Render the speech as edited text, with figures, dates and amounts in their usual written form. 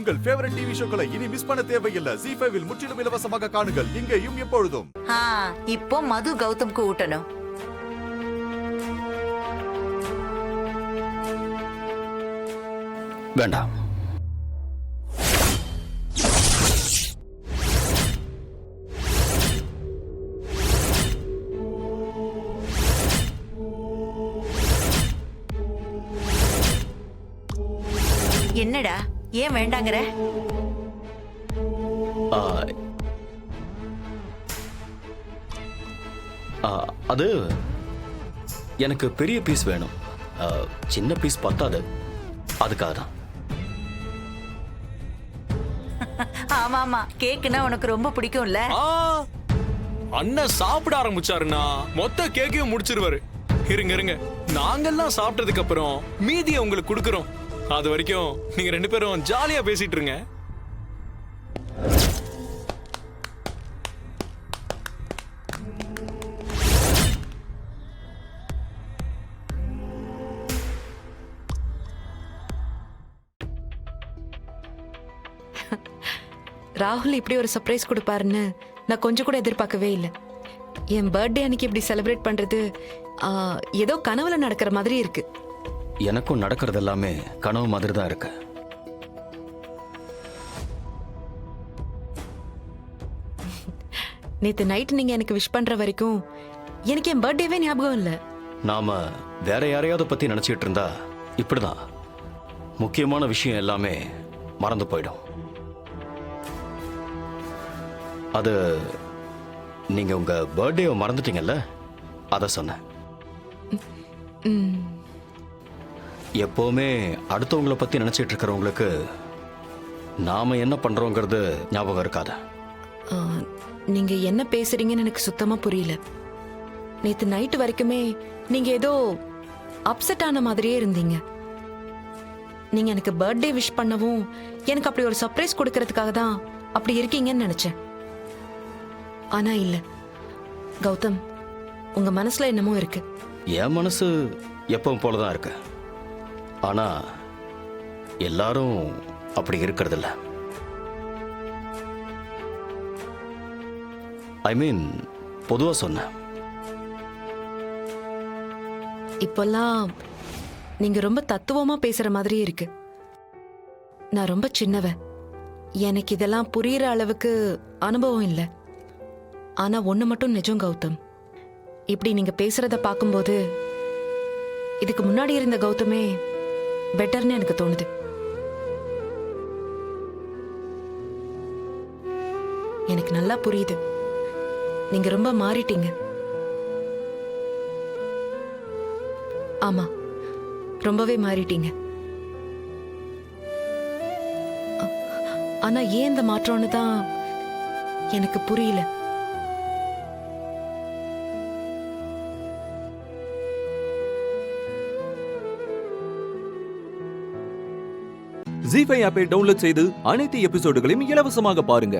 உங்கள் favourite TV ஷோக்களை இனி miss பண்ண தேவையில்லை. ZEE5 இல் முற்றிலும் இலவசமாக காணுங்கள். இங்கேயும் எப்பொழுதும். இப்போ மது கௌதம்க்கு ஊட்டணும். வேண்டாம். என்னடா ஏன் வேண்டாங்கற? அது எனக்கு பெரிய பீஸ் வேணும். சின்ன பீஸ் பத்தாது. அதுக்காக தான். ஆமாமா, கேக்குனா உனக்கு ரொம்ப பிடிக்கும்ல? அண்ணன் சாப்பிட ஆரம்பிச்சாருன்னா மொத்த கேக்கையும் முடிச்சிருவாரு. இருங்க, நாங்கெல்லாம் சாப்பிட்டதுக்கு அப்புறம் மீதியை உங்களுக்கு கொடுக்கறோம். அது வரைக்கும் நீங்க 2 பேரும் ஜாலியா பேசிட்டு இருங்க. ராகுல் இப்படி ஒரு சர்ப்ரைஸ் கொடுப்பாருன்னு நான் கொஞ்சம் கூட எதிர்பார்க்கவே இல்லை. என் பர்த்டே அன்னைக்கு இப்படி செலிப்ரேட் பண்றது ஏதோ கனவுல நடக்கிற மாதிரி இருக்கு. எனக்கும் நடக்கிறது எல்லாமே கனவு மாதிரி தான் இருக்கு. நேத்து நைட் நீங்க எனக்கு விஷ் பண்ற வரைக்கும் எனக்கு என் பர்த்டேவே ஞாபகம் இல்லை. நாம வேற யாரையாவது பத்தி நினைச்சிட்டு இருந்தா இப்படிதான் முக்கியமான விஷயம் எல்லாமே மறந்து போயிடும். அது நீங்க உங்க பர்த்டேவை மறந்துட்டீங்கல்ல, அத சொன்னேன். எப்பவுமே அடுத்தவங்களை பத்தி நினைச்சிட்டு இருக்கிறவங்களுக்கு நாம என்ன பண்றோங்கிறது ஞாபகம் இருக்காது. நீங்க என்ன பேசுறீங்கன்னு எனக்கு சுத்தமா புரியல. நேத்து நைட்டு வரைக்குமே நீங்க ஏதோ அப்செட் ஆன மாதிரியே இருந்தீங்க. நீங்க எனக்கு பர்த்டே விஷ் பண்ணவும் எனக்கு அப்படி ஒரு சர்ப்ரைஸ் கொடுக்கறதுக்காக தான் அப்படி இருக்கீங்கன்னு நினைச்சேன். ஆனா இல்ல கௌதம், உங்க மனசுல என்னமோ இருக்கு. என் மனசு எப்பவும் போலதான் இருக்கு. ஆனா எல்லாரும் அப்படி இருக்கிறது இல்ல. ஐ மீன் பொதுவா சொன்ன. இப்பெல்லாம் நீங்க ரொம்ப தத்துவமா பேசுற மாதிரி இருக்கு. நான் ரொம்ப சின்னவ, எனக்கு இதெல்லாம் புரியுற அளவுக்கு அனுபவம் இல்லை. ஆனா ஒண்ணு மட்டும் நிஜம் கௌதம், இப்படி நீங்க பேசுறத பார்க்கும்போது இதுக்கு முன்னாடி இருந்த கௌதமே பெட்டர்னு எனக்கு தோணுது. எனக்கு நல்லா புரியுது, நீங்க ரொம்ப மாறிட்டீங்க. ஆமா, ரொம்பவே மாறிட்டீங்க. ஆனா ஏன் இந்த மாற்றம்னு தான் எனக்கு புரியல. ZEE5 ஆப்பை டவுன்லோட் செய்து அனைத்து எபிசோடுகளையும் இலவசமாக பாருங்க.